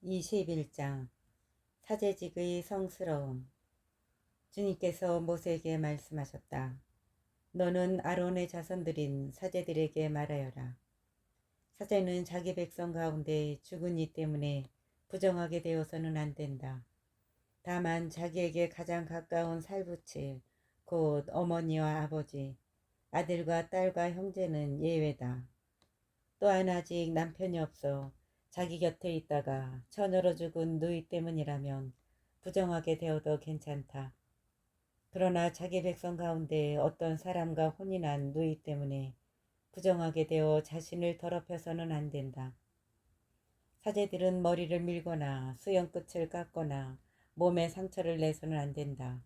21장 사제직의 성스러움. 주님께서 모세에게 말씀하셨다. 너는 아론의 자손들인 사제들에게 말하여라. 사제는 자기 백성 가운데 죽은 이 때문에 부정하게 되어서는 안 된다. 다만 자기에게 가장 가까운 살부칠, 곧 어머니와 아버지, 아들과 딸과 형제는 예외다. 또한 아직 남편이 없어 자기 곁에 있다가 처녀로 죽은 누이 때문이라면 부정하게 되어도 괜찮다. 그러나 자기 백성 가운데 어떤 사람과 혼인한 누이 때문에 부정하게 되어 자신을 더럽혀서는 안 된다. 사제들은 머리를 밀거나 수염 끝을 깎거나 몸에 상처를 내서는 안 된다.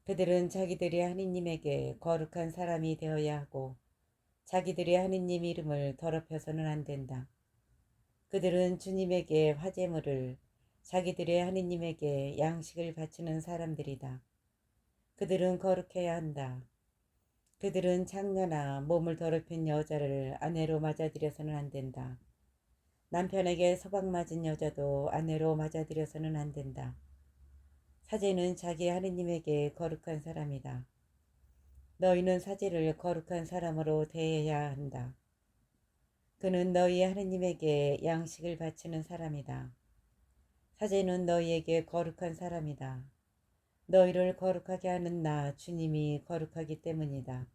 그들은 자기들이 하느님에게 거룩한 사람이 되어야 하고 자기들이 하느님 이름을 더럽혀서는 안 된다. 그들은 주님에게 화제물을, 자기들의 하느님에게 양식을 바치는 사람들이다. 그들은 거룩해야 한다. 그들은 장녀나 몸을 더럽힌 여자를 아내로 맞아들여서는 안 된다. 남편에게 서방맞은 여자도 아내로 맞아들여서는 안 된다. 사제는 자기 하느님에게 거룩한 사람이다. 너희는 사제를 거룩한 사람으로 대해야 한다. 그는 너희 하느님에게 양식을 바치는 사람이다. 사제는 너희에게 거룩한 사람이다. 너희를 거룩하게 하는 나 주님이 거룩하기 때문이다.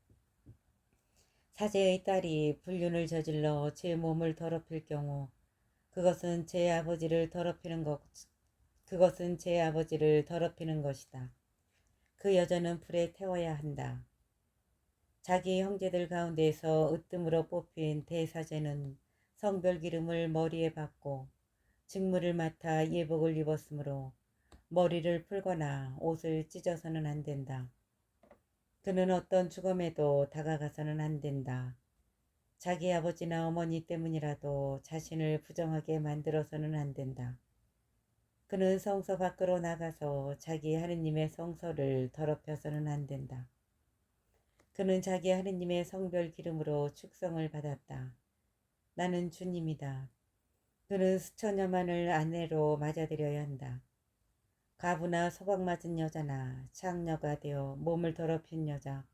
사제의 딸이 불륜을 저질러 제 몸을 더럽힐 경우 그것은 제 아버지를 더럽히는 것이다. 그 여자는 불에 태워야 한다. 자기 형제들 가운데서 으뜸으로 뽑힌 대사제는 성별 기름을 머리에 받고 직무를 맡아 예복을 입었으므로 머리를 풀거나 옷을 찢어서는 안 된다. 그는 어떤 죽음에도 다가가서는 안 된다. 자기 아버지나 어머니 때문이라도 자신을 부정하게 만들어서는 안 된다. 그는 성서 밖으로 나가서 자기 하느님의 성소를 더럽혀서는 안 된다. 그는 자기 하느님의 성별 기름으로 축성을 받았다. 나는 주님이다. 그는 수처녀만을 아내로 맞아들여야 한다. 가부나 서방맞은 여자나 창녀가 되어 몸을 더럽힌 여자,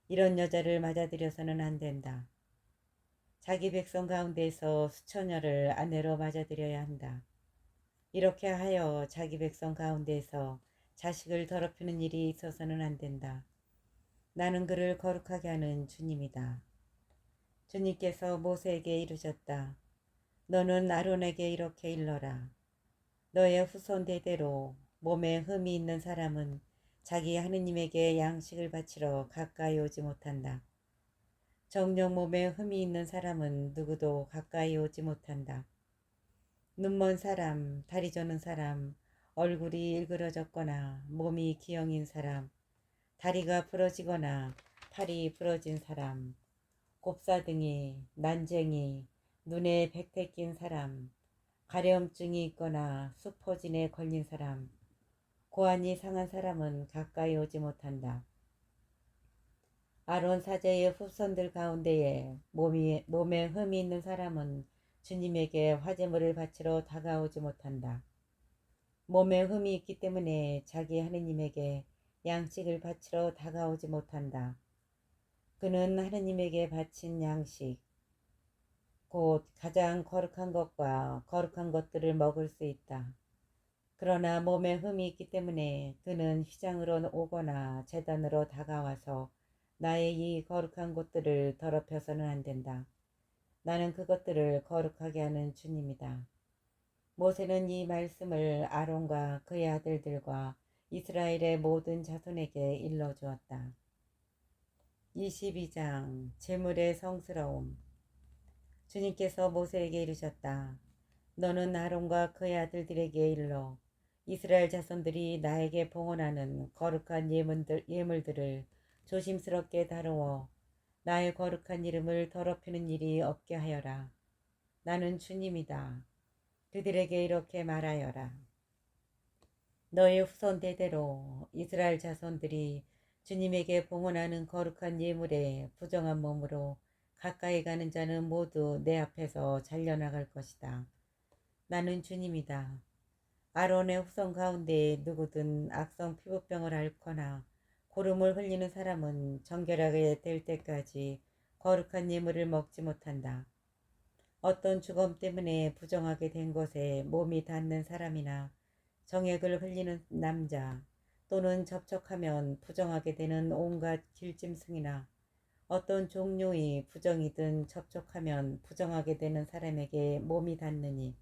이런 여자를 맞아들여서는 안 된다. 자기 백성 가운데서 수처녀를 아내로 맞아들여야 한다. 이렇게 하여 자기 백성 가운데서 자식을 더럽히는 일이 있어서는 안 된다. 나는 그를 거룩하게 하는 주님이다. 주님께서 모세에게 이르셨다. 너는 아론에게 이렇게 일러라. 너의 후손 대대로 몸에 흠이 있는 사람은 자기 하느님에게 양식을 바치러 가까이 오지 못한다. 정녕 몸에 흠이 있는 사람은 누구도 가까이 오지 못한다. 눈먼 사람, 다리 저는 사람, 얼굴이 일그러졌거나 몸이 기형인 사람, 다리가 부러지거나 팔이 부러진 사람, 곱사등이, 난쟁이, 눈에 백태 낀 사람, 가려움증이 있거나 수포진에 걸린 사람, 고환이 상한 사람은 가까이 오지 못한다. 아론 사제의 후손들 가운데에 몸에 흠이 있는 사람은 주님에게 화제물을 바치러 다가오지 못한다. 몸에 흠이 있기 때문에 자기 하느님에게 양식을 바치러 다가오지 못한다. 그는 하느님에게 바친 양식, 곧 가장 거룩한 것과 거룩한 것들을 먹을 수 있다. 그러나 몸에 흠이 있기 때문에 그는 휘장으로 오거나 제단으로 다가와서 나의 이 거룩한 곳들을 더럽혀서는 안 된다. 나는 그것들을 거룩하게 하는 주님이다. 모세는 이 말씀을 아론과 그의 아들들과 이스라엘의 모든 자손에게 일러주었다. 22장 제물의 성스러움. 주님께서 모세에게 이르셨다. 너는 아론과 그의 아들들에게 일러 이스라엘 자손들이 나에게 봉헌하는 거룩한 예물들을 조심스럽게 다루어 나의 거룩한 이름을 더럽히는 일이 없게 하여라. 나는 주님이다. 그들에게 이렇게 말하여라. 너의 후손 대대로 이스라엘 자손들이 주님에게 봉헌하는 거룩한 예물에 부정한 몸으로 가까이 가는 자는 모두 내 앞에서 잘려나갈 것이다. 나는 주님이다. 아론의 후손 가운데 누구든 악성 피부병을 앓거나 고름을 흘리는 사람은 정결하게 될 때까지 거룩한 예물을 먹지 못한다. 어떤 죽음 때문에 부정하게 된 것에 몸이 닿는 사람이나 정액을 흘리는 남자 또는 접촉하면 부정하게 되는 온갖 길짐승이나 어떤 종류의 부정이든 접촉하면 부정하게 되는 사람에게 몸이 닿느니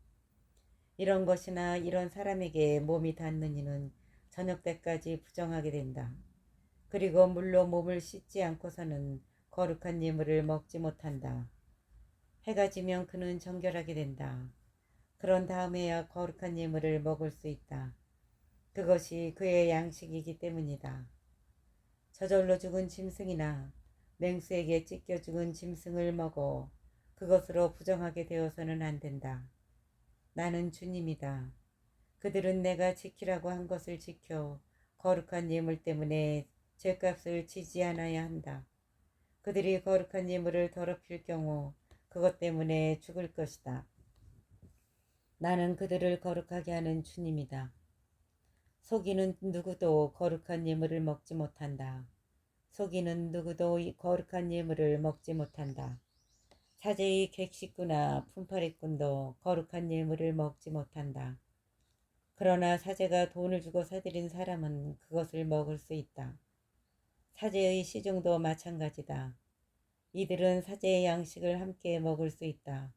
이런 것이나 이런 사람에게 몸이 닿는 이는 저녁 때까지 부정하게 된다. 그리고 물로 몸을 씻지 않고서는 거룩한 예물을 먹지 못한다. 해가 지면 그는 정결하게 된다. 그런 다음에야 거룩한 예물을 먹을 수 있다. 그것이 그의 양식이기 때문이다. 저절로 죽은 짐승이나 맹수에게 찢겨 죽은 짐승을 먹어 그것으로 부정하게 되어서는 안 된다. 나는 주님이다. 그들은 내가 지키라고 한 것을 지켜 거룩한 예물 때문에 죗값을 지지 않아야 한다. 그들이 거룩한 예물을 더럽힐 경우 그것 때문에 죽을 것이다. 나는 그들을 거룩하게 하는 주님이다. 속이는 누구도 거룩한 예물을 먹지 못한다. 속이는 누구도 거룩한 예물을 먹지 못한다. 사제의 객식구나 품팔이꾼도 거룩한 예물을 먹지 못한다. 그러나 사제가 돈을 주고 사들인 사람은 그것을 먹을 수 있다. 사제의 시중도 마찬가지다. 이들은 사제의 양식을 함께 먹을 수 있다.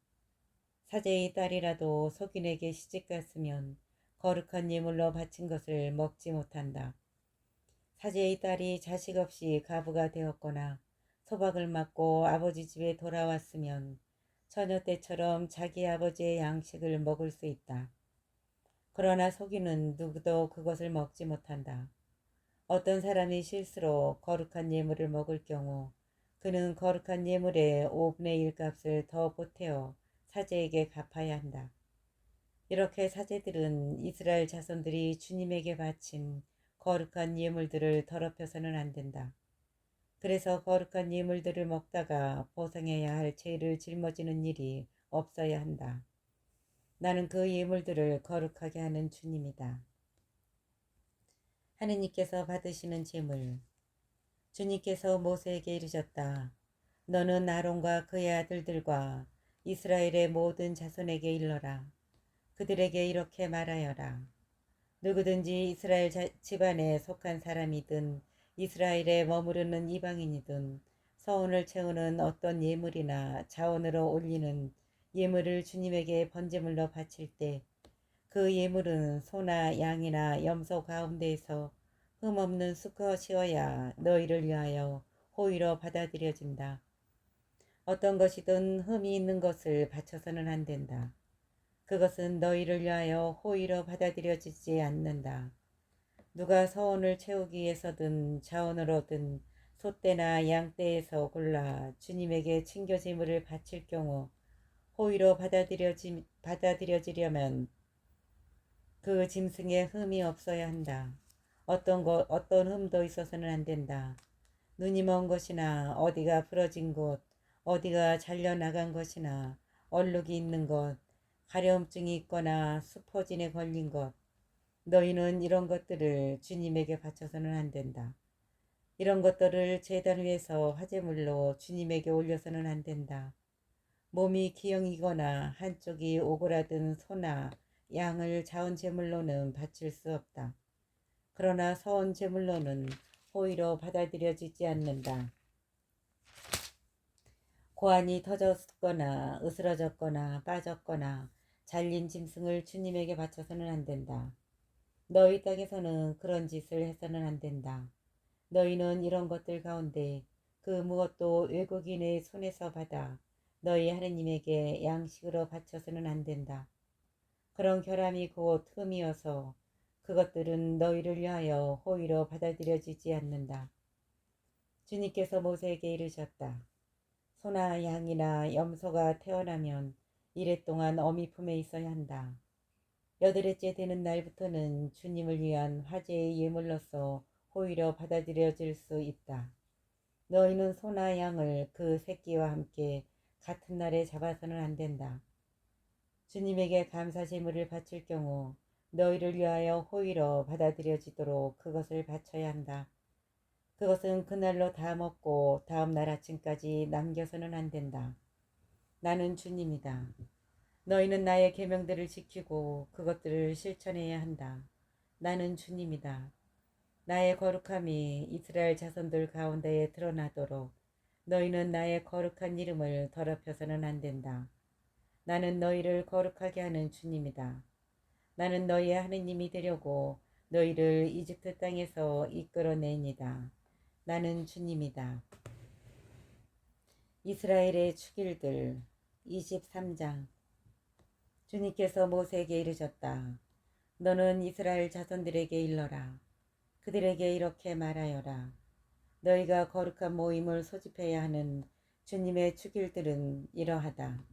사제의 딸이라도 속인에게 시집갔으면 거룩한 예물로 바친 것을 먹지 못한다. 사제의 딸이 자식 없이 가부가 되었거나 소박을 맞고 아버지 집에 돌아왔으면 처녀 때처럼 자기 아버지의 양식을 먹을 수 있다. 그러나 속이는 누구도 그것을 먹지 못한다. 어떤 사람이 실수로 거룩한 예물을 먹을 경우 그는 거룩한 예물의 5분의 1 값을 더 보태어 사제에게 갚아야 한다. 이렇게 사제들은 이스라엘 자손들이 주님에게 바친 거룩한 예물들을 더럽혀서는 안 된다. 그래서 거룩한 예물들을 먹다가 보상해야 할 죄를 짊어지는 일이 없어야 한다. 나는 그 예물들을 거룩하게 하는 주님이다. 하느님께서 받으시는 제물. 주님께서 모세에게 이르셨다. 너는 아론과 그의 아들들과 이스라엘의 모든 자손에게 일러라. 그들에게 이렇게 말하여라. 누구든지 이스라엘 집안에 속한 사람이든 이스라엘에 머무르는 이방인이든 서원을 채우는 어떤 예물이나 자원으로 올리는 예물을 주님에게 번제물로 바칠 때 그 예물은 소나 양이나 염소 가운데에서 흠없는 수컷이어야 너희를 위하여 호의로 받아들여진다. 어떤 것이든 흠이 있는 것을 바쳐서는 안 된다. 그것은 너희를 위하여 호의로 받아들여지지 않는다. 누가 서원을 채우기 위해서든 자원으로든 소떼나 양떼에서 골라 주님에게 친교 제물을 바칠 경우 호의로 받아들여지려면 그 짐승에 흠이 없어야 한다. 어떤 흠도 있어서는 안 된다. 눈이 먼 것이나 어디가 부러진 곳, 어디가 잘려나간 것이나 얼룩이 있는 것, 가려움증이 있거나 수포진에 걸린 것, 너희는 이런 것들을 주님에게 바쳐서는 안 된다. 이런 것들을 제단 위에서 화제물로 주님에게 올려서는 안 된다. 몸이 기형이거나 한쪽이 오그라든 소나 양을 자원 제물로는 바칠 수 없다. 그러나 서원 제물로는 호의로 받아들여지지 않는다. 고환이 터졌거나 으스러졌거나 빠졌거나 잘린 짐승을 주님에게 바쳐서는 안 된다. 너희 땅에서는 그런 짓을 해서는 안 된다. 너희는 이런 것들 가운데 그 무엇도 외국인의 손에서 받아 너희 하느님에게 양식으로 바쳐서는 안 된다. 그런 결함이 곧 흠이어서 그것들은 너희를 위하여 호의로 받아들여지지 않는다. 주님께서 모세에게 이르셨다. 소나 양이나 염소가 태어나면 이래 동안 어미 품에 있어야 한다. 8일째 되는 날부터는 주님을 위한 화제의 예물로서 호의로 받아들여질 수 있다. 너희는 소나 양을 그 새끼와 함께 같은 날에 잡아서는 안 된다. 주님에게 감사 제물을 바칠 경우 너희를 위하여 호의로 받아들여지도록 그것을 바쳐야 한다. 그것은 그날로 다 먹고 다음 날 아침까지 남겨서는 안 된다. 나는 주님이다. 너희는 나의 계명들을 지키고 그것들을 실천해야 한다. 나는 주님이다. 나의 거룩함이 이스라엘 자손들 가운데에 드러나도록 너희는 나의 거룩한 이름을 더럽혀서는 안 된다. 나는 너희를 거룩하게 하는 주님이다. 나는 너희의 하느님이 되려고 너희를 이집트 땅에서 이끌어내니다. 나는 주님이다. 이스라엘의 축일들 23장. 주님께서 모세에게 이르셨다. 너는 이스라엘 자손들에게 일러라. 그들에게 이렇게 말하여라. 너희가 거룩한 모임을 소집해야 하는 주님의 축일들은 이러하다.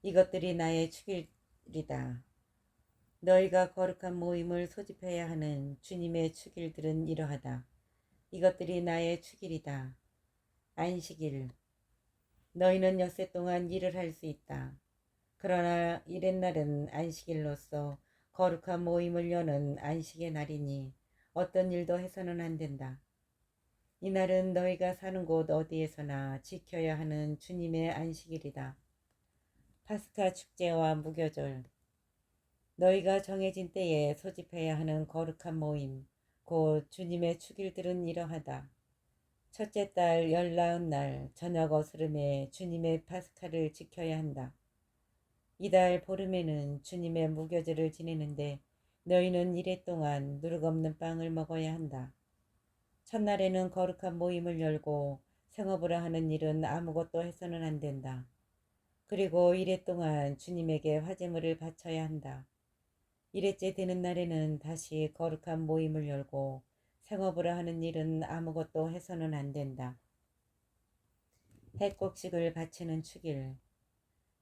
이것들이 나의 축일이다. 너희가 거룩한 모임을 소집해야 하는 주님의 축일들은 이러하다. 이것들이 나의 축일이다. 안식일. 너희는 엿새 동안 일을 할 수 있다. 그러나 이렛날은 안식일로서 거룩한 모임을 여는 안식의 날이니 어떤 일도 해서는 안 된다. 이날은 너희가 사는 곳 어디에서나 지켜야 하는 주님의 안식일이다. 파스카 축제와 무교절. 너희가 정해진 때에 소집해야 하는 거룩한 모임, 곧 주님의 축일들은 이러하다. 첫째 달 19날 저녁 어스름에 주님의 파스카를 지켜야 한다. 이달 보름에는 주님의 무교절을 지내는데 너희는 이래 동안 누룩없는 빵을 먹어야 한다. 첫날에는 거룩한 모임을 열고 생업을 하는 일은 아무것도 해서는 안 된다. 그리고 이래 동안 주님에게 화제물을 바쳐야 한다. 이래째 되는 날에는 다시 거룩한 모임을 열고 생업을 하는 일은 아무것도 해서는 안 된다. 해곡식을 바치는 축일.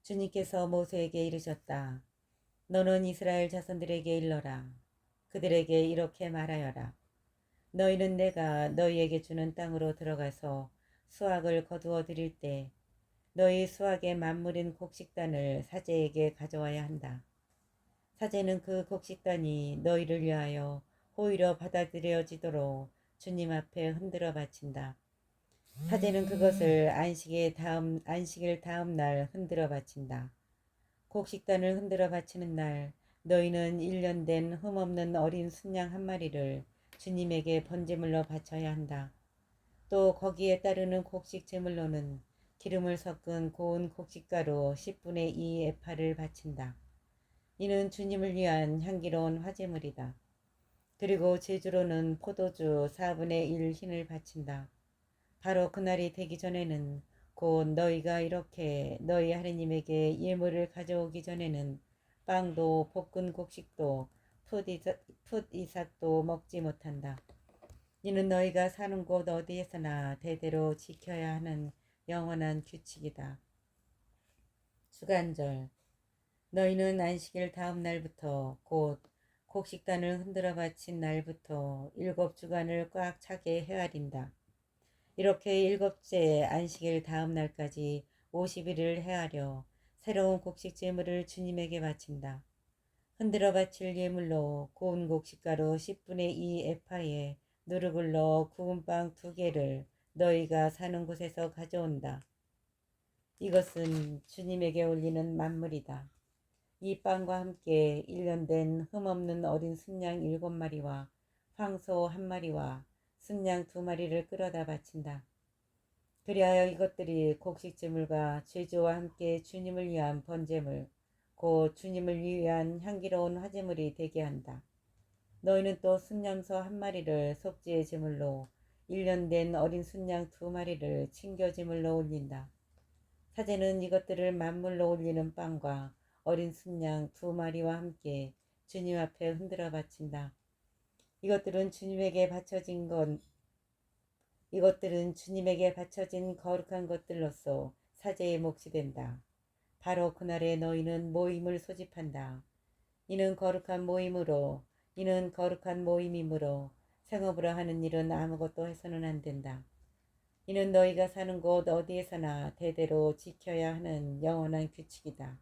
주님께서 모세에게 이르셨다. 너는 이스라엘 자손들에게 일러라. 그들에게 이렇게 말하여라. 너희는 내가 너희에게 주는 땅으로 들어가서 수확을 거두어 드릴 때 너희 수확의 만물인 곡식단을 사제에게 가져와야 한다. 사제는 그 곡식단이 너희를 위하여 호의로 받아들여지도록 주님 앞에 흔들어 바친다. 사제는 그것을 안식일 다음 날 흔들어 바친다. 곡식단을 흔들어 바치는 날 너희는 1년 된 흠없는 어린 순양 한 마리를 주님에게 번제물로 바쳐야 한다. 또 거기에 따르는 곡식 제물로는 기름을 섞은 고운 곡식가루 10분의 2 에파를 바친다. 이는 주님을 위한 향기로운 화제물이다. 그리고 제주로는 포도주 4분의 1 흰을 바친다. 바로 그날이 되기 전에는 곧 너희가 이렇게 너희 하느님에게 예물을 가져오기 전에는 빵도 볶은 곡식도 풋이삭도 먹지 못한다. 이는 너희가 사는 곳 어디에서나 대대로 지켜야 하는 영원한 규칙이다. 주간절. 너희는 안식일 다음 날부터 곧 곡식단을 흔들어 바친 날부터 7주간을 꽉 차게 헤아린다. 이렇게 7째 안식일 다음 날까지 50일을 헤아려 새로운 곡식 제물을 주님에게 바친다. 흔들어 바칠 예물로 고운 곡식가루 10분의 2 에파에 누룩을 넣어 구운 빵 2개를 너희가 사는 곳에서 가져온다. 이것은 주님에게 올리는 만물이다. 이 빵과 함께 1년 된 흠없는 어린 순양 7마리와 황소 1마리와 순양 2마리를 끌어다 바친다. 그리하여 이것들이 곡식제물과 제주와 함께 주님을 위한 번제물, 곧 주님을 위한 향기로운 화제물이 되게 한다. 너희는 또 순염소 1마리를 속죄의 제물로 1년 된 어린 순양 2마리를 친교 제물로 올린다. 사제는 이것들을 만물로 올리는 빵과 어린 순양 2마리와 함께 주님 앞에 흔들어 바친다. 이것들은 주님에게 바쳐진 거룩한 것들로서 사제의 몫이 된다. 바로 그날에 너희는 모임을 소집한다. 이는 거룩한 모임이므로 생업으로 하는 일은 아무것도 해서는 안 된다. 이는 너희가 사는 곳 어디에서나 대대로 지켜야 하는 영원한 규칙이다.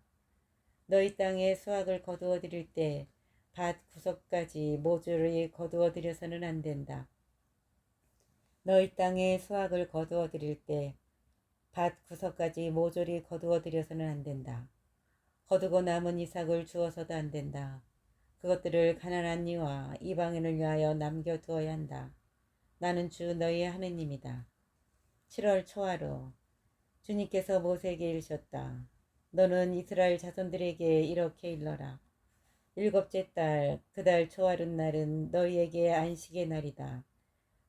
너희 땅에 수확을 거두어 드릴 때 밭 구석까지 모조리 거두어 들여서는 안 된다. 너희 땅에 수확을 거두어 드릴 때 밭 구석까지 모조리 거두어 들여서는 안 된다. 거두고 남은 이삭을 주어서도 안 된다. 그것들을 가난한 이와 이방인을 위하여 남겨두어야 한다. 나는 주 너희의 하느님이다. 7월 초하루 주님께서 모세에게 이르셨다. 너는 이스라엘 자손들에게 이렇게 일러라. 일곱째 달 그 달 초하룻날은 너희에게 안식의 날이다.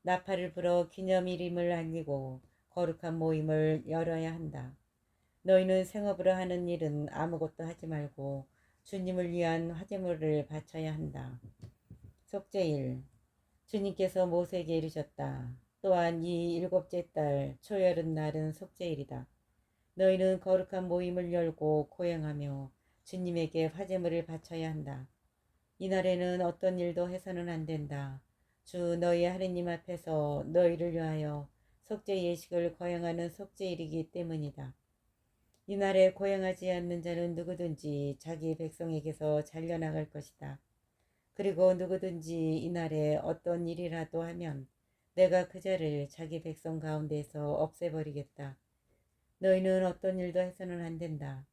나팔을 불어 기념일임을 알리고 거룩한 모임을 열어야 한다. 너희는 생업으로 하는 일은 아무것도 하지 말고 주님을 위한 화제물을 바쳐야 한다. 속죄일 주님께서 모세에게 이르셨다. 또한 이 일곱째 달 초여름날은 속죄일이다. 너희는 거룩한 모임을 열고 고행하며 주님에게 화제물을 바쳐야 한다. 이날에는 어떤 일도 해서는 안 된다. 주 너희 하느님 앞에서 너희를 위하여 속죄 예식을 거행하는 속죄일이기 때문이다. 이날에 고행하지 않는 자는 누구든지 자기 백성에게서 잘려나갈 것이다. 그리고 누구든지 이날에 어떤 일이라도 하면 내가 그 자를 자기 백성 가운데에서 없애버리겠다. 너희는 어떤 일도 해서는 안 된다.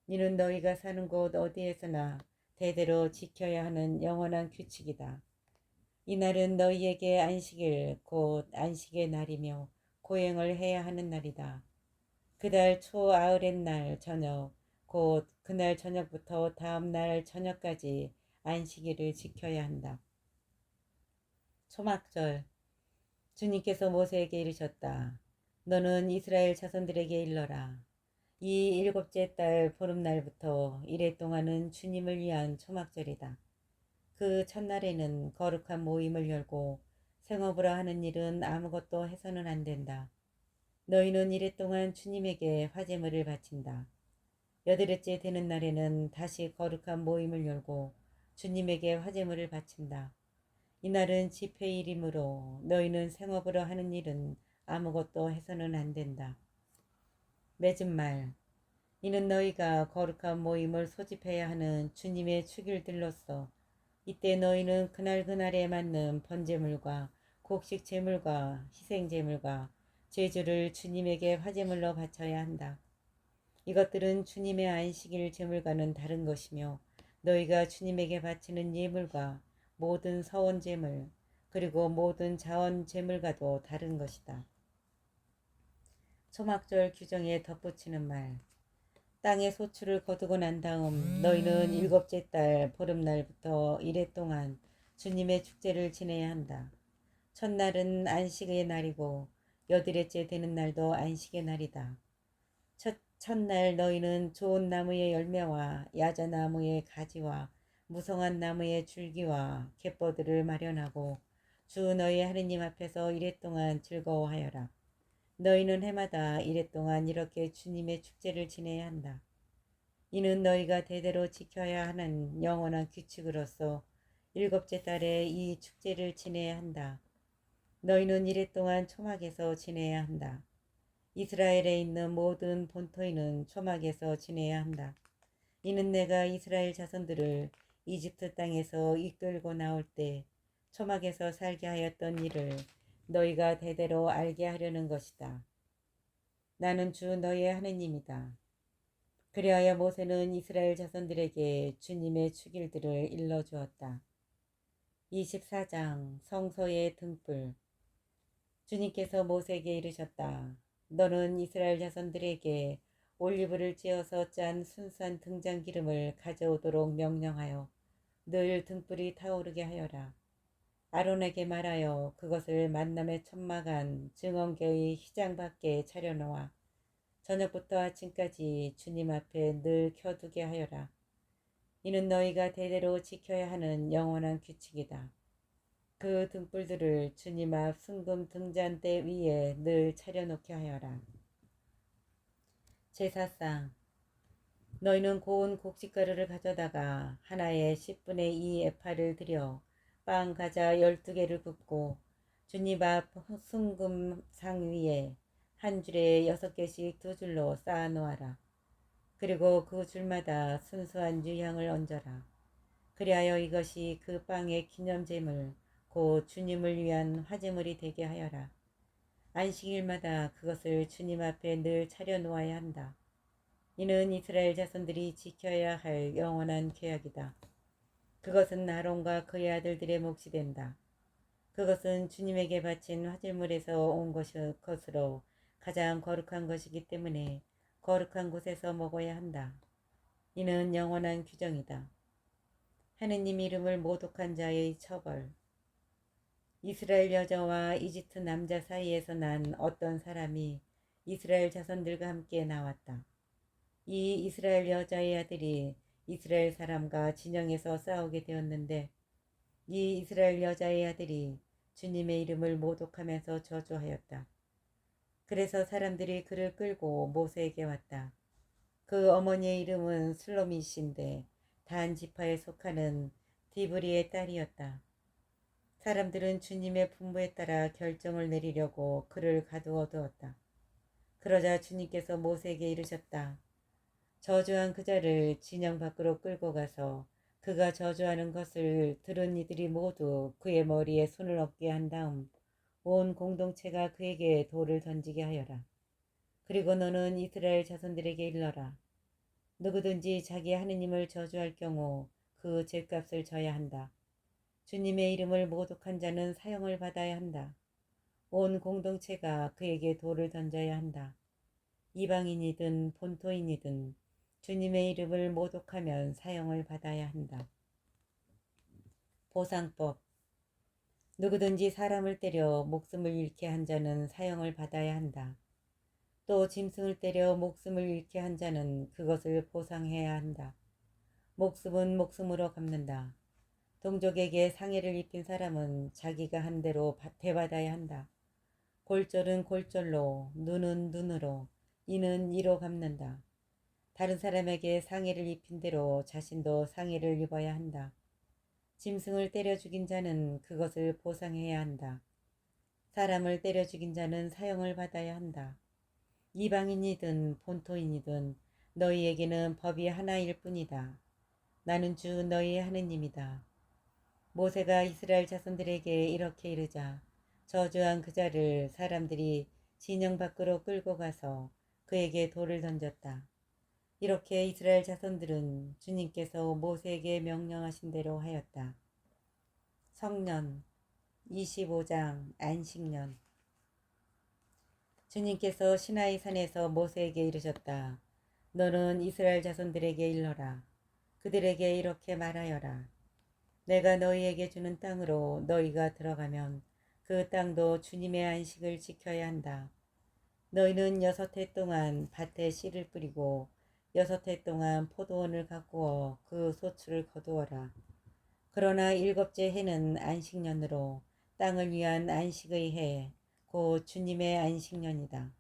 이는 너희가 사는 곳 어디에서나 대대로 지켜야 하는 영원한 규칙이다. 이날은 너희에게 안식일 곧 안식의 날이며 고행을 해야 하는 날이다. 그달 초 아흐렛 날 저녁 곧 그날 저녁부터 다음 날 저녁까지 안식일을 지켜야 한다. 초막절 주님께서 모세에게 이르셨다. 너는 이스라엘 자손들에게 일러라. 이 일곱째 달 보름날부터 이래 동안은 주님을 위한 초막절이다. 그 첫날에는 거룩한 모임을 열고 생업으로 하는 일은 아무것도 해서는 안 된다. 너희는 이래 동안 주님에게 화제물을 바친다. 여드레째 되는 날에는 다시 거룩한 모임을 열고 주님에게 화제물을 바친다. 이날은 집회일이므로 너희는 생업으로 하는 일은 아무것도 해서는 안 된다. 맺은 말 이는 너희가 거룩한 모임을 소집해야 하는 주님의 축일들로서 이때 너희는 그날 그날에 맞는 번제물과 곡식 제물과 희생 제물과 제주를 주님에게 화제물로 바쳐야 한다. 이것들은 주님의 안식일 제물과는 다른 것이며 너희가 주님에게 바치는 예물과 모든 서원 제물 그리고 모든 자원 제물과도 다른 것이다. 초막절 규정에 덧붙이는 말 땅의 소출을 거두고 난 다음 너희는 일곱째 달 보름날부터 이래 동안 주님의 축제를 지내야 한다. 첫날은 안식의 날이고 여드레째 되는 날도 안식의 날이다. 첫날 너희는 좋은 나무의 열매와 야자나무의 가지와 무성한 나무의 줄기와 갯벌들을 마련하고 주 너희 하느님 앞에서 이래 동안 즐거워하여라. 너희는 해마다 이래 동안 이렇게 주님의 축제를 지내야 한다. 이는 너희가 대대로 지켜야 하는 영원한 규칙으로서 일곱째 달에 이 축제를 지내야 한다. 너희는 이래 동안 초막에서 지내야 한다. 이스라엘에 있는 모든 본토인은 초막에서 지내야 한다. 이는 내가 이스라엘 자손들을 이집트 땅에서 이끌고 나올 때 초막에서 살게 하였던 일을 너희가 대대로 알게 하려는 것이다. 나는 주 너희의 하느님이다. 그리하여 모세는 이스라엘 자손들에게 주님의 축일들을 일러주었다. 24장 성소의 등불 주님께서 모세에게 이르셨다. 너는 이스라엘 자손들에게 올리브를 찧어서 짠 순수한 등잔 기름을 가져오도록 명령하여 늘 등불이 타오르게 하여라. 아론에게 말하여 그것을 만남의 천막안 증언궤의 휘장 밖에 차려놓아 저녁부터 아침까지 주님 앞에 늘 켜두게 하여라. 이는 너희가 대대로 지켜야 하는 영원한 규칙이다. 그 등불들을 주님 앞 순금 등잔대 위에 늘 차려놓게 하여라. 제사상 너희는 고운 곡식가루를 가져다가 하나에 10분의 2 에파를 들여 빵 가자 12개를 굽고 주님 앞 순금상 위에 한 줄에 6개씩 두 줄로 쌓아 놓아라. 그리고 그 줄마다 순수한 유향을 얹어라. 그리하여 이것이 그 빵의 기념제물 곧 주님을 위한 화제물이 되게 하여라. 안식일마다 그것을 주님 앞에 늘 차려놓아야 한다. 이는 이스라엘 자손들이 지켜야 할 영원한 계약이다. 그것은 아론과 그의 아들들의 몫이 된다. 그것은 주님에게 바친 화제물에서 온 것으로 가장 거룩한 것이기 때문에 거룩한 곳에서 먹어야 한다. 이는 영원한 규정이다. 하느님 이름을 모독한 자의 처벌. 이스라엘 여자와 이집트 남자 사이에서 난 어떤 사람이 이스라엘 자손들과 함께 나왔다. 이 이스라엘 여자의 아들이 이스라엘 사람과 진영에서 싸우게 되었는데 이 이스라엘 여자의 아들이 주님의 이름을 모독하면서 저주하였다. 그래서 사람들이 그를 끌고 모세에게 왔다. 그 어머니의 이름은 슬로미신데 단 지파에 속하는 디브리의 딸이었다. 사람들은 주님의 분부에 따라 결정을 내리려고 그를 가두어 두었다. 그러자 주님께서 모세에게 이르셨다. 저주한 그자를 진영 밖으로 끌고 가서 그가 저주하는 것을 들은 이들이 모두 그의 머리에 손을 얹게 한 다음 온 공동체가 그에게 돌을 던지게 하여라. 그리고 너는 이스라엘 자손들에게 일러라. 누구든지 자기 하느님을 저주할 경우 그 죄값을 져야 한다. 주님의 이름을 모독한 자는 사형을 받아야 한다. 온 공동체가 그에게 돌을 던져야 한다. 이방인이든 본토인이든 주님의 이름을 모독하면 사형을 받아야 한다. 보상법. 누구든지 사람을 때려 목숨을 잃게 한 자는 사형을 받아야 한다. 또 짐승을 때려 목숨을 잃게 한 자는 그것을 보상해야 한다. 목숨은 목숨으로 갚는다. 동족에게 상해를 입힌 사람은 자기가 한 대로 대받아야 한다. 골절은 골절로, 눈은 눈으로, 이는 이로 갚는다. 다른 사람에게 상해를 입힌 대로 자신도 상해를 입어야 한다. 짐승을 때려 죽인 자는 그것을 보상해야 한다. 사람을 때려 죽인 자는 사형을 받아야 한다. 이방인이든 본토인이든 너희에게는 법이 하나일 뿐이다. 나는 주 너희의 하느님이다. 모세가 이스라엘 자손들에게 이렇게 이르자 저주한 그자를 사람들이 진영 밖으로 끌고 가서 그에게 돌을 던졌다. 이렇게 이스라엘 자손들은 주님께서 모세에게 명령하신 대로 하였다. 성년 25장 안식년. 주님께서 시나이 산에서 모세에게 이르셨다. 너는 이스라엘 자손들에게 일러라. 그들에게 이렇게 말하여라. 내가 너희에게 주는 땅으로 너희가 들어가면 그 땅도 주님의 안식을 지켜야 한다. 너희는 6해 동안 밭에 씨를 뿌리고 6해 동안 포도원을 가꾸어 그 소출을 거두어라. 그러나 7째 해는 안식년으로 땅을 위한 안식의 해, 곧 주님의 안식년이다.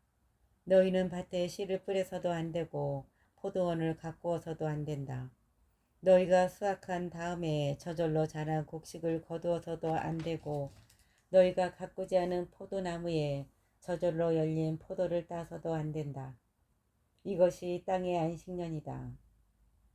너희는 밭에 씨를 뿌려서도 안 되고 포도원을 가꾸어서도 안 된다. 너희가 수확한 다음에 저절로 자란 곡식을 거두어서도 안 되고 너희가 가꾸지 않은 포도나무에 저절로 열린 포도를 따서도 안 된다. 이것이 땅의 안식년이다.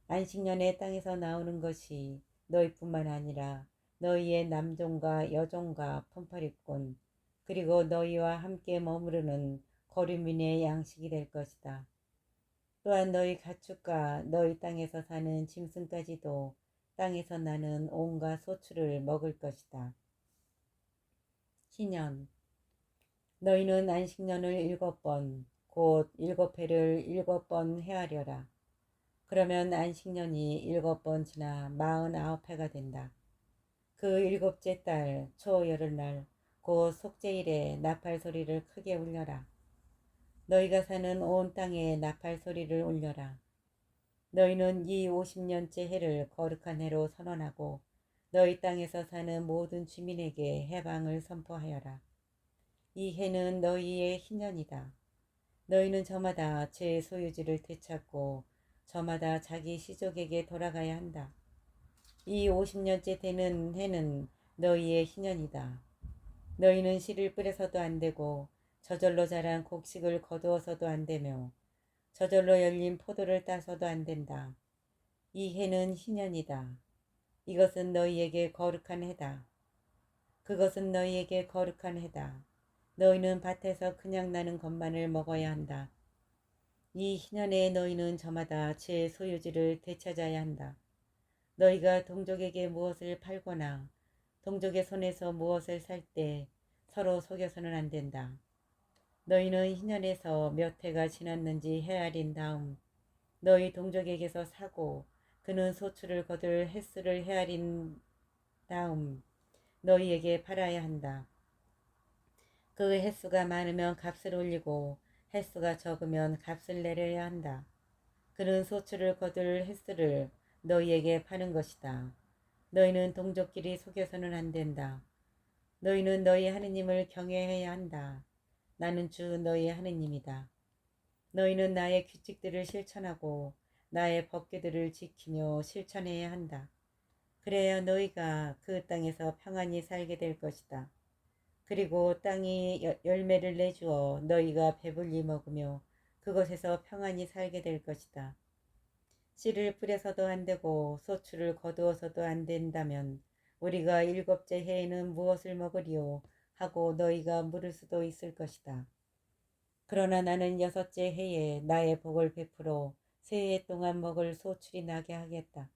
안식년에 땅에서 나오는 것이 너희뿐만 아니라 너희의 남종과 여종과 품팔이꾼 그리고 너희와 함께 머무르는 거류민의 양식이 될 것이다. 또한 너희 가축과 너희 땅에서 사는 짐승까지도 땅에서 나는 온갖 소출을 먹을 것이다. 희년. 너희는 안식년을 7번 곧 7회를 7번 헤아려라. 그러면 안식년이 7번 지나 49회가 된다. 그 7째 달 초여름날 곧 속죄일에 나팔 소리를 크게 울려라. 너희가 사는 온 땅에 나팔 소리를 울려라. 너희는 이 50년째 해를 거룩한 해로 선언하고 너희 땅에서 사는 모든 주민에게 해방을 선포하여라. 이 해는 너희의 희년이다. 너희는 저마다 제 소유지를 되찾고 저마다 자기 시족에게 돌아가야 한다. 이 50년째 되는 해는 너희의 희년이다. 너희는 씨를 뿌려서도 안 되고 저절로 자란 곡식을 거두어서도 안 되며 저절로 열린 포도를 따서도 안 된다. 이 해는 희년이다. 이것은 너희에게 거룩한 해다. 그것은 너희에게 거룩한 해다. 너희는 밭에서 그냥 나는 것만을 먹어야 한다. 이 희년에 너희는 저마다 제 소유지를 되찾아야 한다. 너희가 동족에게 무엇을 팔거나 동족의 손에서 무엇을 살 때 서로 속여서는 안 된다. 너희는 희년에서 몇 해가 지났는지 헤아린 다음 너희 동족에게서 사고 그는 소출을 거둘 횟수를 헤아린 다음 너희에게 팔아야 한다. 그 횟수가 많으면 값을 올리고 횟수가 적으면 값을 내려야 한다. 그는 소출을 거둘 횟수를 너희에게 파는 것이다. 너희는 동족끼리 속여서는 안 된다. 너희는 너희 하느님을 경외해야 한다. 나는 주 너희 하느님이다. 너희는 나의 규칙들을 실천하고 나의 법궤들을 지키며 실천해야 한다. 그래야 너희가 그 땅에서 평안히 살게 될 것이다. 그리고 땅이 열매를 내주어 너희가 배불리 먹으며 그곳에서 평안히 살게 될 것이다. 씨를 뿌려서도 안 되고 소출을 거두어서도 안 된다면 우리가 일곱째 해에는 무엇을 먹으리요 하고 너희가 물을 수도 있을 것이다. 그러나 나는 여섯째 해에 나의 복을 베풀어 세 해 동안 먹을 소출이 나게 하겠다.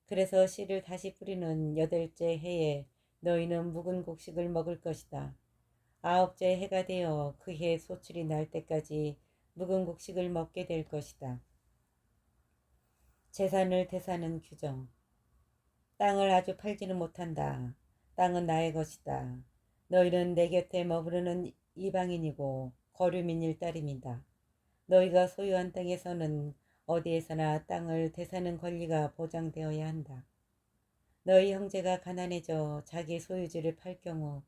그래서 씨를 다시 뿌리는 여덟째 해에 너희는 묵은 곡식을 먹을 것이다. 아홉째 해가 되어 그 해 소출이 날 때까지 묵은 곡식을 먹게 될 것이다. 재산을 대사는 규정. 땅을 아주 팔지는 못한다. 땅은 나의 것이다. 너희는 내 곁에 머무르는 이방인이고 거류민일 따름이다. 너희가 소유한 땅에서는 어디에서나 땅을 대사는 권리가 보장되어야 한다. 너희 형제가 가난해져 자기 소유지를 팔 경우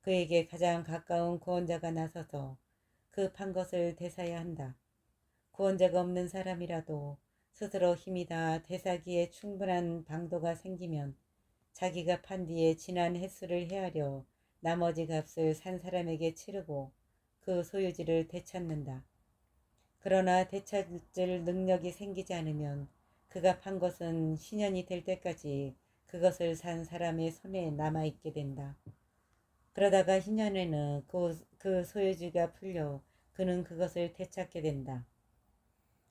그에게 가장 가까운 구원자가 나서서 그 판 것을 대사야 한다. 구원자가 없는 사람이라도 스스로 힘이 다 되사기에 충분한 방도가 생기면 자기가 판 뒤에 지난 횟수를 헤아려 나머지 값을 산 사람에게 치르고 그 소유지를 되찾는다. 그러나 되찾을 능력이 생기지 않으면 그가 판 것은 신년이 될 때까지 그것을 산 사람의 손에 남아있게 된다. 그러다가 희년에는 그 소유주가 풀려 그는 그것을 되찾게 된다.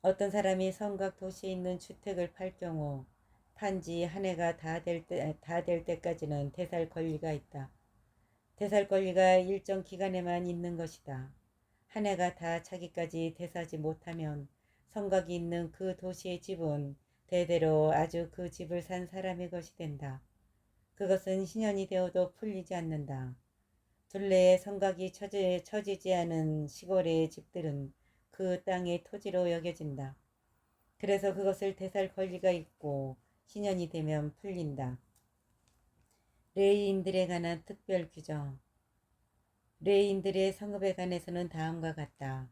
어떤 사람이 성곽 도시에 있는 주택을 팔 경우 판지 한 해가 다 될 때까지는 되살 권리가 있다. 되살 권리가 일정 기간에만 있는 것이다. 한 해가 다 차기까지 되사지 못하면 성곽이 있는 그 도시의 집은 대대로 아주 그 집을 산 사람의 것이 된다. 그것은 신년이 되어도 풀리지 않는다. 둘레에 성곽이 처지지 않은 시골의 집들은 그 땅의 토지로 여겨진다. 그래서 그것을 되살 권리가 있고 신년이 되면 풀린다. 레위인들에 관한 특별 규정. 레위인들의 성읍에 관해서는 다음과 같다.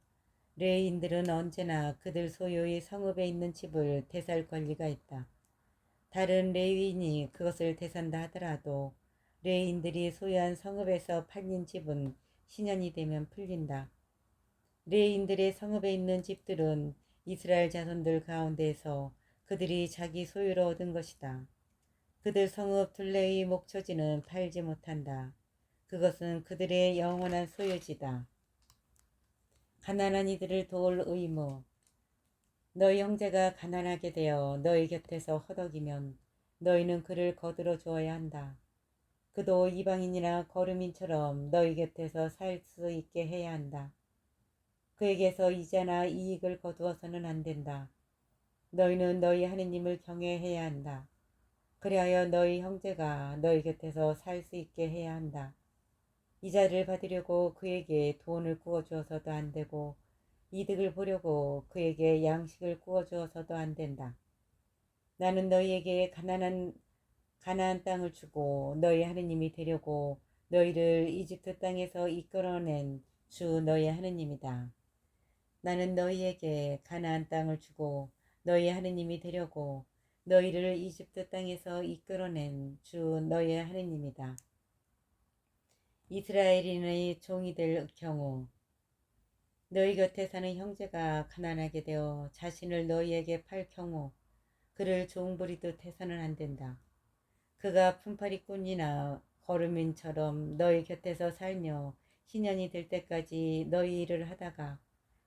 레위인들은 언제나 그들 소유의 성읍에 있는 집을 되살 권리가 있다. 다른 레위인이 그것을 되산다 하더라도 레위인들이 소유한 성읍에서 팔린 집은 신년이 되면 풀린다. 레위인들의 성읍에 있는 집들은 이스라엘 자손들 가운데에서 그들이 자기 소유로 얻은 것이다. 그들 성읍 둘레의 목초지는 팔지 못한다. 그것은 그들의 영원한 소유지다. 가난한 이들을 도울 의무. 너희 형제가 가난하게 되어 너희 곁에서 허덕이면 너희는 그를 거들어 주어야 한다. 그도 이방인이나 거류민처럼 너희 곁에서 살 수 있게 해야 한다. 그에게서 이자나 이익을 거두어서는 안 된다. 너희는 너희 하느님을 경외해야 한다. 그리하여 너희 형제가 너희 곁에서 살 수 있게 해야 한다. 이자를 받으려고 그에게 돈을 구워주어서도 안 되고 이득을 보려고 그에게 양식을 구워주어서도 안 된다. 나는 너희에게 가나안 땅을 주고 너희 하느님이 되려고 너희를 이집트 땅에서 이끌어낸 주 너희 하느님이다. 나는 너희에게 가나안 땅을 주고 너희 하느님이 되려고 너희를 이집트 땅에서 이끌어낸 주 너희의 하느님이다. 이스라엘인의 종이 될 경우 너희 곁에 사는 형제가 가난하게 되어 자신을 너희에게 팔 경우 그를 종부리듯 해서는 안 된다. 그가 품팔이꾼이나 거르민처럼 너희 곁에서 살며 희년이 될 때까지 너희 일을 하다가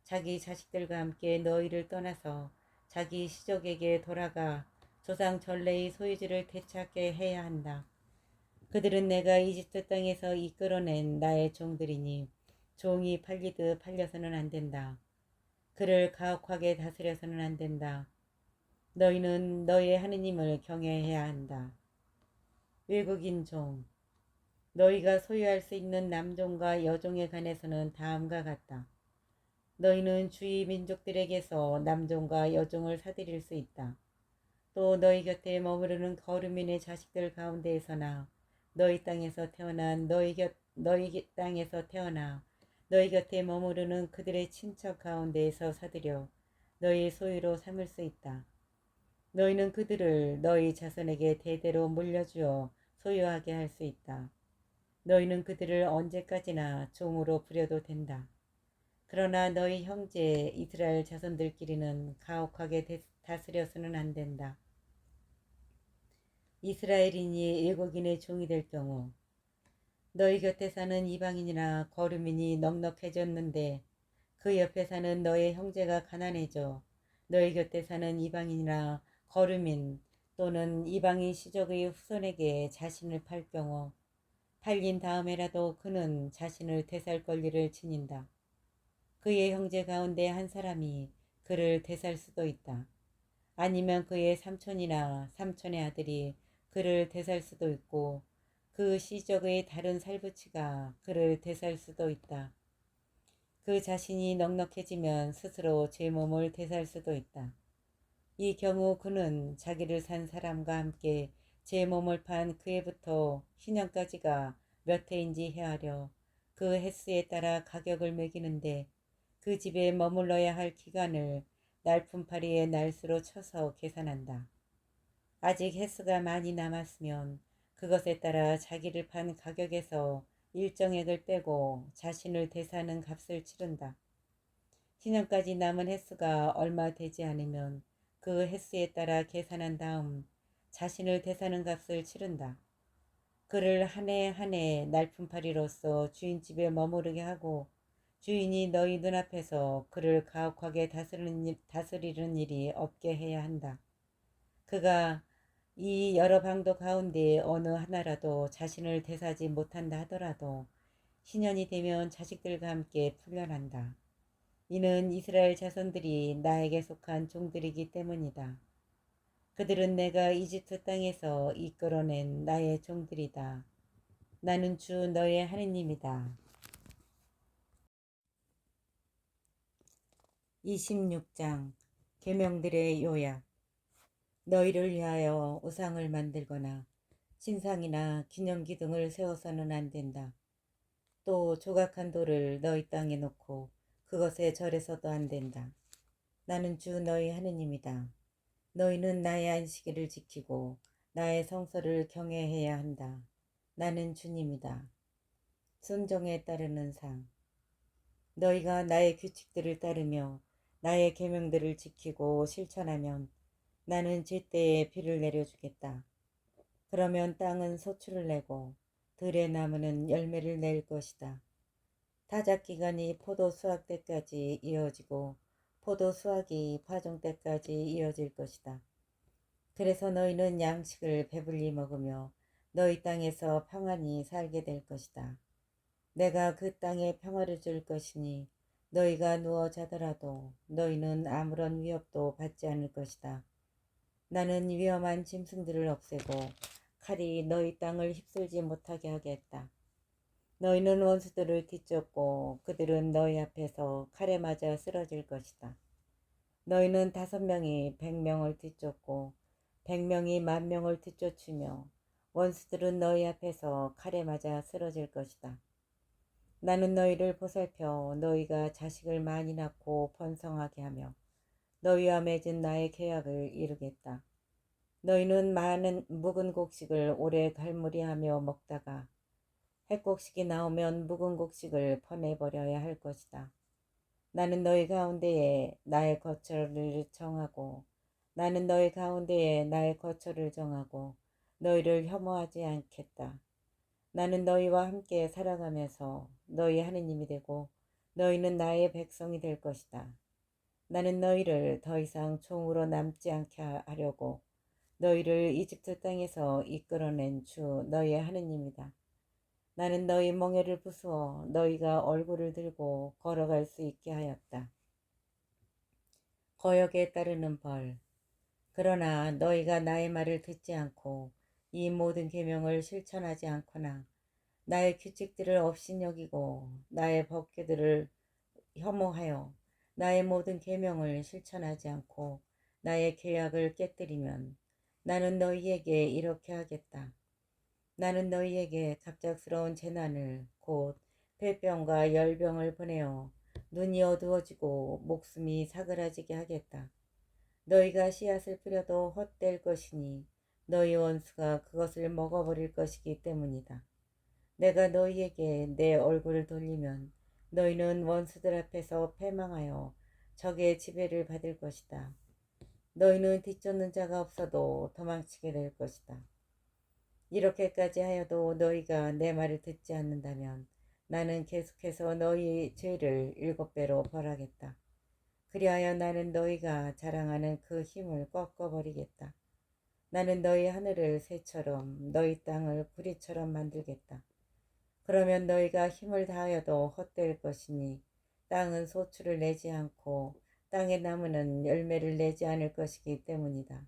자기 자식들과 함께 너희를 떠나서 자기 시족에게 돌아가 조상 전래의 소유지를 되찾게 해야 한다. 그들은 내가 이집트 땅에서 이끌어낸 나의 종들이니 종이 팔리듯 팔려서는 안 된다. 그를 가혹하게 다스려서는 안 된다. 너희는 너희의 하느님을 경외해야 한다. 외국인 종. 너희가 소유할 수 있는 남종과 여종에 관해서는 다음과 같다. 너희는 주위 민족들에게서 남종과 여종을 사들일 수 있다. 또 너희 곁에 머무르는 거류민의 자식들 가운데에서나 너희 땅에서 태어난 너희 땅에서 태어나 너희 곁에 머무르는 그들의 친척 가운데에서 사들여 너희 소유로 삼을 수 있다. 너희는 그들을 너희 자손에게 대대로 물려주어 소유하게 할 수 있다. 너희는 그들을 언제까지나 종으로 부려도 된다. 그러나 너희 형제 이스라엘 자손들끼리는 가혹하게 다스려서는 안 된다. 이스라엘인이 외국인의 종이 될 경우 너희 곁에 사는 이방인이나 거류민이 넉넉해졌는데 그 옆에 사는 너의 형제가 가난해져 너희 곁에 사는 이방인이나 거류민 또는 이방인 시족의 후손에게 자신을 팔 경우 팔린 다음에라도 그는 자신을 되살 권리를 지닌다. 그의 형제 가운데 한 사람이 그를 되살 수도 있다. 아니면 그의 삼촌이나 삼촌의 아들이 그를 되살 수도 있고 그 시족의 다른 살부치가 그를 되살 수도 있다. 그 자신이 넉넉해지면 스스로 제 몸을 되살 수도 있다. 이 경우 그는 자기를 산 사람과 함께 제 몸을 판 그해부터 희년까지가 몇 해인지 헤아려 그 횟수에 따라 가격을 매기는데 그 집에 머물러야 할 기간을 날품팔이의 날수로 쳐서 계산한다. 아직 횟수가 많이 남았으면 그것에 따라 자기를 판 가격에서 일정액을 빼고 자신을 대사하는 값을 치른다. 희년까지 남은 횟수가 얼마 되지 않으면 그 횟수에 따라 계산한 다음 자신을 대사하는 값을 치른다. 그를 한 해 한 해 날품팔이로서 주인집에 머무르게 하고 주인이 너희 눈앞에서 그를 가혹하게 다스리는 일이 없게 해야 한다. 그가 이 여러 방도 가운데 어느 하나라도 자신을 대사지 못한다 하더라도 희년이 되면 자식들과 함께 풀려난다. 이는 이스라엘 자손들이 나에게 속한 종들이기 때문이다. 그들은 내가 이집트 땅에서 이끌어낸 나의 종들이다. 나는 주 너의 하느님이다. 26장 계명들의 요약. 너희를 위하여 우상을 만들거나 신상이나 기념기 등을 세워서는 안 된다. 또 조각한 돌을 너희 땅에 놓고 그것에 절해서도 안 된다. 나는 주 너희 하느님이다. 너희는 나의 안식일을 지키고 나의 성서를 경외해야 한다. 나는 주님이다. 순종에 따르는 상. 너희가 나의 규칙들을 따르며 나의 계명들을 지키고 실천하면 나는 제때에 비를 내려주겠다. 그러면 땅은 소출을 내고 들의 나무는 열매를 낼 것이다. 타작 기간이 포도 수확 때까지 이어지고 포도 수확이 파종 때까지 이어질 것이다. 그래서 너희는 양식을 배불리 먹으며 너희 땅에서 평안히 살게 될 것이다. 내가 그 땅에 평화를 줄 것이니 너희가 누워 자더라도 너희는 아무런 위협도 받지 않을 것이다. 나는 위험한 짐승들을 없애고 칼이 너희 땅을 휩쓸지 못하게 하겠다. 너희는 원수들을 뒤쫓고 그들은 너희 앞에서 칼에 맞아 쓰러질 것이다. 너희는 5명이 100명을 뒤쫓고 100명이 10,000명을 뒤쫓으며 원수들은 너희 앞에서 칼에 맞아 쓰러질 것이다. 나는 너희를 보살펴 너희가 자식을 많이 낳고 번성하게 하며 너희와 맺은 나의 계약을 이루겠다. 너희는 많은 묵은 곡식을 오래 갈무리하며 먹다가 핵곡식이 나오면 묵은 곡식을 퍼내버려야 할 것이다. 나는 너희 가운데에 나의 거처를 정하고 나는 너희 가운데에 나의 거처를 정하고 너희를 혐오하지 않겠다. 나는 너희와 함께 살아가면서 너희 하느님이 되고 너희는 나의 백성이 될 것이다. 나는 너희를 더 이상 종으로 남지 않게 하려고 너희를 이집트 땅에서 이끌어낸 주 너희의 하느님이다. 나는 너희 멍에를 부수어 너희가 얼굴을 들고 걸어갈 수 있게 하였다. 거역에 따르는 벌. 그러나 너희가 나의 말을 듣지 않고 이 모든 계명을 실천하지 않거나 나의 규칙들을 업신여기고 나의 법궤들을 혐오하여 나의 모든 계명을 실천하지 않고 나의 계약을 깨뜨리면 나는 너희에게 이렇게 하겠다. 나는 너희에게 갑작스러운 재난을 곧 폐병과 열병을 보내어 눈이 어두워지고 목숨이 사그라지게 하겠다. 너희가 씨앗을 뿌려도 헛될 것이니 너희 원수가 그것을 먹어버릴 것이기 때문이다. 내가 너희에게 내 얼굴을 돌리면 너희는 원수들 앞에서 패망하여 적의 지배를 받을 것이다. 너희는 뒤쫓는 자가 없어도 도망치게 될 것이다. 이렇게까지 하여도 너희가 내 말을 듣지 않는다면 나는 계속해서 너희 죄를 7배로 벌하겠다. 그리하여 나는 너희가 자랑하는 그 힘을 꺾어버리겠다. 나는 너희 하늘을 새처럼 너희 땅을 구리처럼 만들겠다. 그러면 너희가 힘을 다하여도 헛될 것이니 땅은 소출을 내지 않고 땅의 나무는 열매를 내지 않을 것이기 때문이다.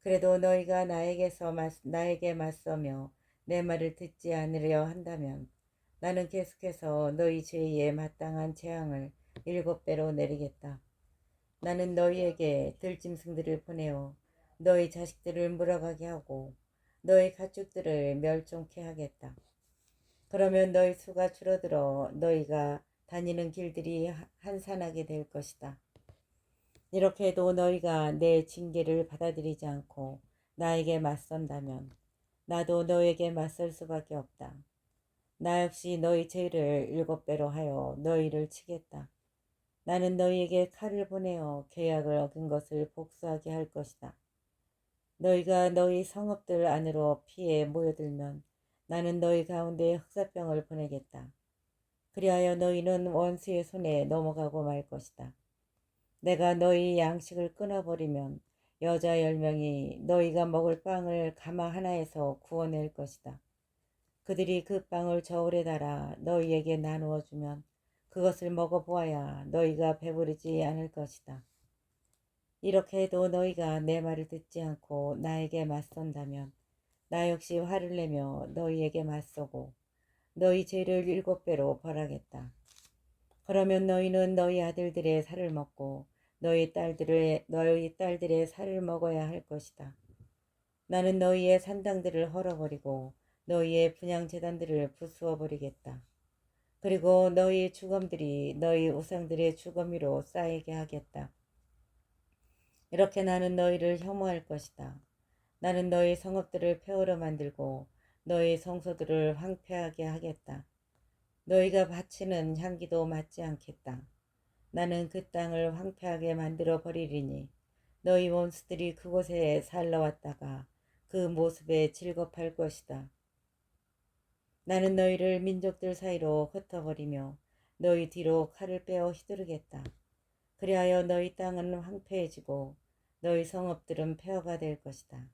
그래도 너희가 나에게 맞서며 내 말을 듣지 않으려 한다면 나는 계속해서 너희 죄에 마땅한 재앙을 7배로 내리겠다. 나는 너희에게 들짐승들을 보내어 너희 자식들을 물어가게 하고 너희 가축들을 멸종케 하겠다. 그러면 너희 수가 줄어들어 너희가 다니는 길들이 한산하게 될 것이다. 이렇게 해도 너희가 내 징계를 받아들이지 않고 나에게 맞선다면 나도 너에게 맞설 수밖에 없다. 나 역시 너희 죄를 7배로 하여 너희를 치겠다. 나는 너희에게 칼을 보내어 계약을 어긴 것을 복수하게 할 것이다. 너희가 너희 성읍들 안으로 피해 모여들면 나는 너희 가운데 흑사병을 보내겠다. 그리하여 너희는 원수의 손에 넘어가고 말 것이다. 내가 너희 양식을 끊어버리면 여자 10명이 너희가 먹을 빵을 가마 하나에서 구워낼 것이다. 그들이 그 빵을 저울에 달아 너희에게 나누어 주면 그것을 먹어보아야 너희가 배부르지 않을 것이다. 이렇게 해도 너희가 내 말을 듣지 않고 나에게 맞선다면 나 역시 화를 내며 너희에게 맞서고 너희 죄를 7배로 벌하겠다. 그러면 너희는 너희 아들들의 살을 먹고 너희 딸들의 살을 먹어야 할 것이다. 나는 너희의 산당들을 헐어버리고 너희의 분향재단들을 부수어 버리겠다. 그리고 너희 주검들이 너희 우상들의 주검이로 쌓이게 하겠다. 이렇게 나는 너희를 혐오할 것이다. 나는 너희 성읍들을 폐허로 만들고 너희 성소들을 황폐하게 하겠다. 너희가 바치는 향기도 맞지 않겠다. 나는 그 땅을 황폐하게 만들어 버리리니 너희 원수들이 그곳에 살러 왔다가 그 모습에 즐겁할 것이다. 나는 너희를 민족들 사이로 흩어버리며 너희 뒤로 칼을 빼어 휘두르겠다. 그리하여 너희 땅은 황폐해지고 너희 성읍들은 폐허가 될 것이다.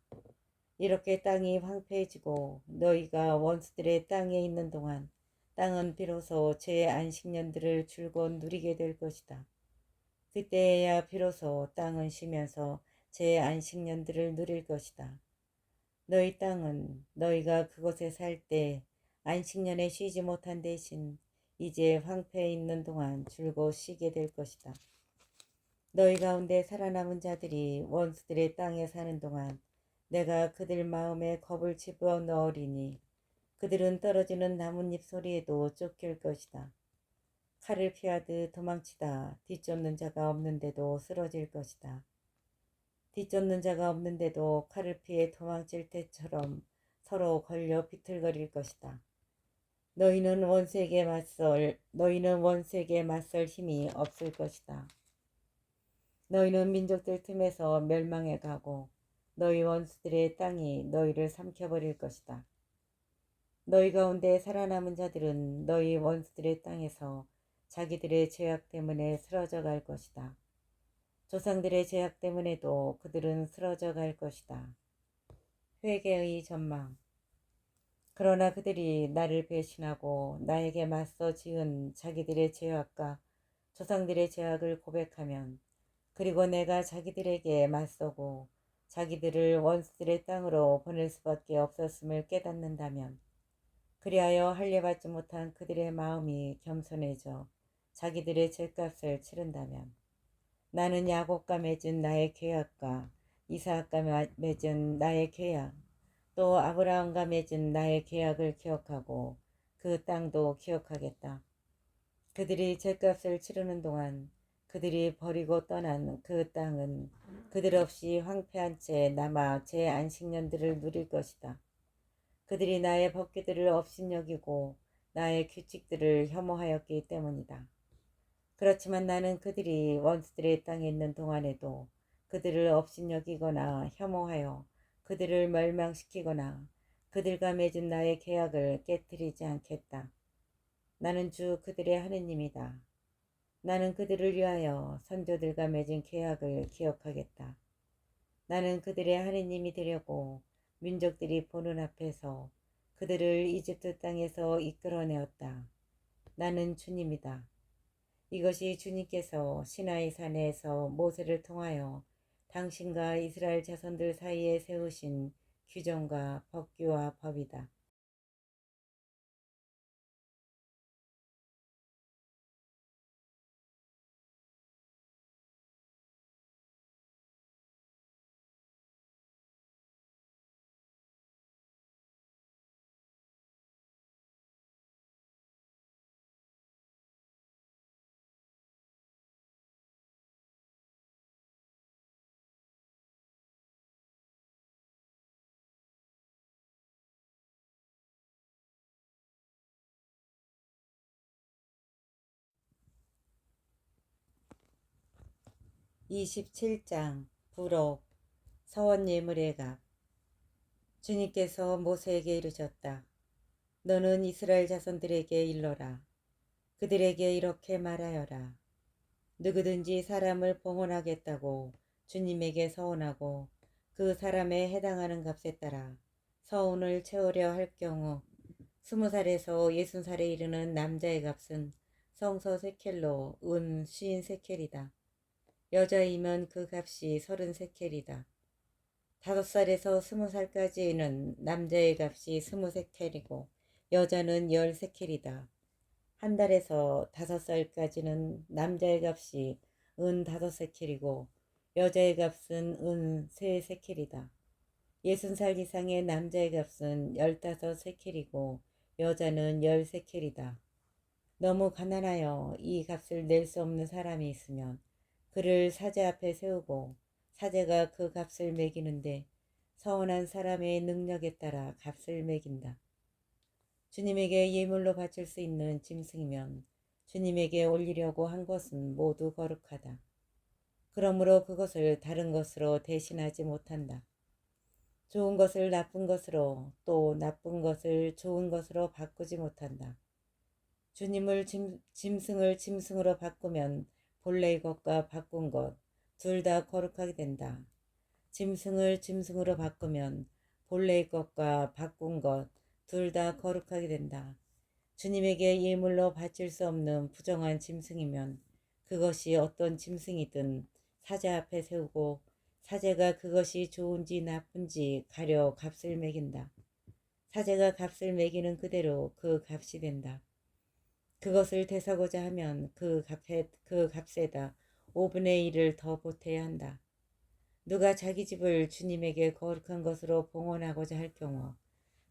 이렇게 땅이 황폐해지고 너희가 원수들의 땅에 있는 동안 땅은 비로소 제 안식년들을 줄곧 누리게 될 것이다. 그때야 비로소 땅은 쉬면서 제 안식년들을 누릴 것이다. 너희 땅은 너희가 그곳에 살 때 안식년에 쉬지 못한 대신 이제 황폐해 있는 동안 줄곧 쉬게 될 것이다. 너희 가운데 살아남은 자들이 원수들의 땅에 사는 동안 내가 그들 마음에 겁을 집어넣으리니 그들은 떨어지는 나뭇잎 소리에도 쫓길 것이다. 칼을 피하듯 도망치다 뒤쫓는 자가 없는데도 쓰러질 것이다. 뒤쫓는 자가 없는데도 칼을 피해 도망칠 때처럼 서로 걸려 비틀거릴 것이다. 너희는 원수에게 맞설 힘이 없을 것이다. 너희는 민족들 틈에서 멸망해 가고 너희 원수들의 땅이 너희를 삼켜버릴 것이다. 너희 가운데 살아남은 자들은 너희 원수들의 땅에서 자기들의 죄악 때문에 쓰러져 갈 것이다. 조상들의 죄악 때문에도 그들은 쓰러져 갈 것이다. 회개의 전망. 그러나 그들이 나를 배신하고 나에게 맞서 지은 자기들의 죄악과 조상들의 죄악을 고백하면, 그리고 내가 자기들에게 맞서고 자기들을 원수들의 땅으로 보낼 수밖에 없었음을 깨닫는다면, 그리하여 할례받지 못한 그들의 마음이 겸손해져 자기들의 죄값을 치른다면, 나는 야곱과 맺은 나의 계약과 이삭과 맺은 나의 계약, 또 아브라함과 맺은 나의 계약을 기억하고 그 땅도 기억하겠다. 그들이 죄값을 치르는 동안 그들이 버리고 떠난 그 땅은 그들 없이 황폐한 채 남아 제 안식년들을 누릴 것이다. 그들이 나의 법규들을 업신여기고 나의 규칙들을 혐오하였기 때문이다. 그렇지만 나는 그들이 원수들의 땅에 있는 동안에도 그들을 업신여기거나 혐오하여 그들을 멸망시키거나 그들과 맺은 나의 계약을 깨뜨리지 않겠다. 나는 주 그들의 하느님이다. 나는 그들을 위하여 선조들과 맺은 계약을 기억하겠다. 나는 그들의 하느님이 되려고 민족들이 보는 앞에서 그들을 이집트 땅에서 이끌어내었다. 나는 주님이다. 이것이 주님께서 시나이 산에서 모세를 통하여 당신과 이스라엘 자손들 사이에 세우신 규정과 법규와 법이다. 27장 부록 서원 예물의 값. 주님께서 모세에게 이르셨다. 너는 이스라엘 자손들에게 일러라. 그들에게 이렇게 말하여라. 누구든지 사람을 봉헌하겠다고 주님에게 서원하고 그 사람에 해당하는 값에 따라 서원을 채우려 할 경우 20살에서 60살에 이르는 남자의 값은 성서 세켈로 은 50세켈이다. 여자이면 그 값이 30세켈이다. 5살에서 20살까지는 남자의 값이 20세켈이고 여자는 10세켈이다. 한 달에서 5살까지는 남자의 값이 은 5세켈이고 여자의 값은 은 3세켈이다. 60살 이상의 남자의 값은 15세켈이고 여자는 10세켈이다. 너무 가난하여 이 값을 낼 수 없는 사람이 있으면 그를 사제 앞에 세우고 사제가 그 값을 매기는데 서원한 사람의 능력에 따라 값을 매긴다. 주님에게 예물로 바칠 수 있는 짐승이면 주님에게 올리려고 한 것은 모두 거룩하다. 그러므로 그것을 다른 것으로 대신하지 못한다. 좋은 것을 나쁜 것으로 또 나쁜 것을 좋은 것으로 바꾸지 못한다. 주님을 짐승을 짐승으로 바꾸면 본래의 것과 바꾼 것 둘 다 거룩하게 된다. 짐승을 짐승으로 바꾸면 본래의 것과 바꾼 것 둘 다 거룩하게 된다. 주님에게 예물로 바칠 수 없는 부정한 짐승이면 그것이 어떤 짐승이든 사제 앞에 세우고 사제가 그것이 좋은지 나쁜지 가려 값을 매긴다. 사제가 값을 매기는 그대로 그 값이 된다. 그것을 되사고자 하면 그 값에다 5분의 1을 더 보태야 한다. 누가 자기 집을 주님에게 거룩한 것으로 봉헌하고자 할 경우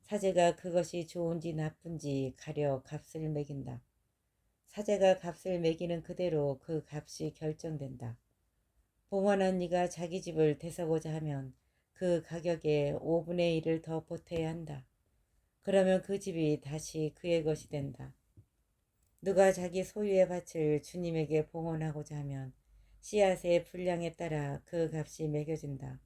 사제가 그것이 좋은지 나쁜지 가려 값을 매긴다. 사제가 값을 매기는 그대로 그 값이 결정된다. 봉헌한 이가 자기 집을 되사고자 하면 그 가격에 5분의 1을 더 보태야 한다. 그러면 그 집이 다시 그의 것이 된다. 누가 자기 소유의 밭을 주님에게 봉헌하고자 하면 씨앗의 분량에 따라 그 값이 매겨진다.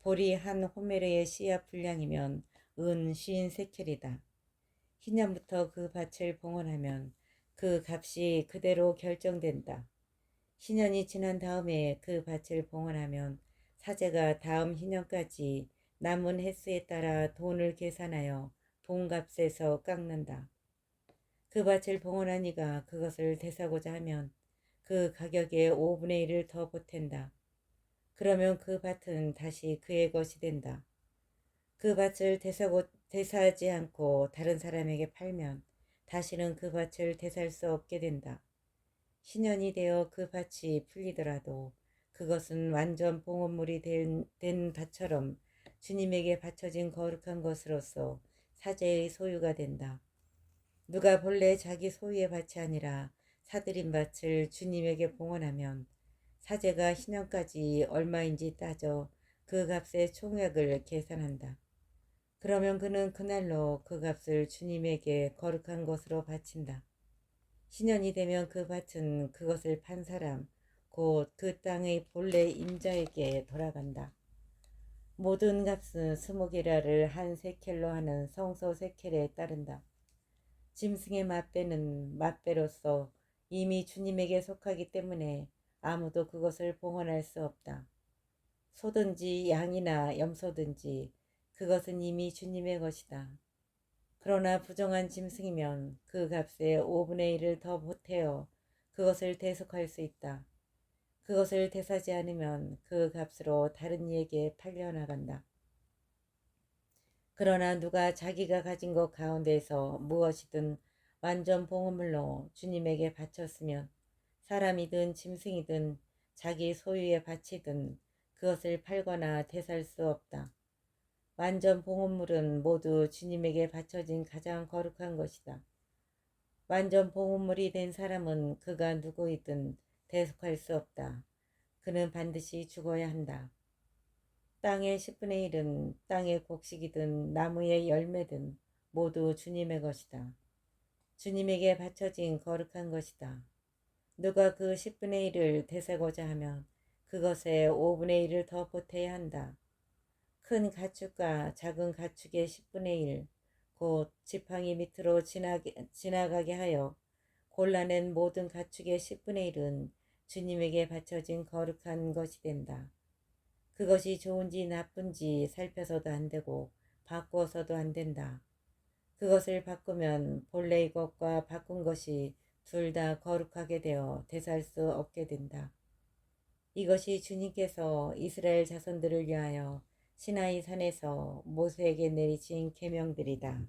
보리 한 호메르의 씨앗 분량이면 은 53세켈이다. 희년부터 그 밭을 봉헌하면 그 값이 그대로 결정된다. 희년이 지난 다음에 그 밭을 봉헌하면 사제가 다음 희년까지 남은 횟수에 따라 돈을 계산하여 돈값에서 깎는다. 그 밭을 봉헌한 이가 그것을 되사고자 하면 그 가격의 5분의 1을 더 보탠다. 그러면 그 밭은 다시 그의 것이 된다. 그 밭을 되사하지 않고 다른 사람에게 팔면 다시는 그 밭을 되살 수 없게 된다. 신년이 되어 그 밭이 풀리더라도 그것은 완전 봉헌물이 된 밭처럼 주님에게 바쳐진 거룩한 것으로서 사제의 소유가 된다. 누가 본래 자기 소유의 밭이 아니라 사들인 밭을 주님에게 봉헌하면 사제가 희년까지 얼마인지 따져 그 값의 총액을 계산한다. 그러면 그는 그날로 그 값을 주님에게 거룩한 것으로 바친다. 신년이 되면 그 밭은 그것을 판 사람, 곧 그 땅의 본래 임자에게 돌아간다. 모든 값은 20게라를 한 세켈로 하는 성소 세켈에 따른다. 짐승의 맛배는 맛배로서 이미 주님에게 속하기 때문에 아무도 그것을 봉헌할 수 없다. 소든지 양이나 염소든지 그것은 이미 주님의 것이다. 그러나 부정한 짐승이면 그 값의 5분의 1을 더 보태어 그것을 대속할 수 있다. 그것을 대사지 않으면 그 값으로 다른 이에게 팔려나간다. 그러나 누가 자기가 가진 것 가운데서 무엇이든 완전 봉헌물로 주님에게 바쳤으면 사람이든 짐승이든 자기 소유의 밭이든 그것을 팔거나 되살 수 없다. 완전 봉헌물은 모두 주님에게 바쳐진 가장 거룩한 것이다. 완전 봉헌물이 된 사람은 그가 누구이든 대속할 수 없다. 그는 반드시 죽어야 한다. 땅의 10분의 1은 땅의 곡식이든 나무의 열매든 모두 주님의 것이다. 주님에게 바쳐진 거룩한 것이다. 누가 그 10분의 1을 되새고자 하면 그것에 5분의 1을 더 보태야 한다. 큰 가축과 작은 가축의 10분의 1, 곧 지팡이 밑으로 지나가게 하여 골라낸 모든 가축의 10분의 1은 주님에게 바쳐진 거룩한 것이 된다. 그것이 좋은지 나쁜지 살펴서도 안 되고 바꾸어서도 안 된다. 그것을 바꾸면 본래의 것과 바꾼 것이 둘 다 거룩하게 되어 되살 수 없게 된다. 이것이 주님께서 이스라엘 자손들을 위하여 시나이 산에서 모세에게 내리신 계명들이다.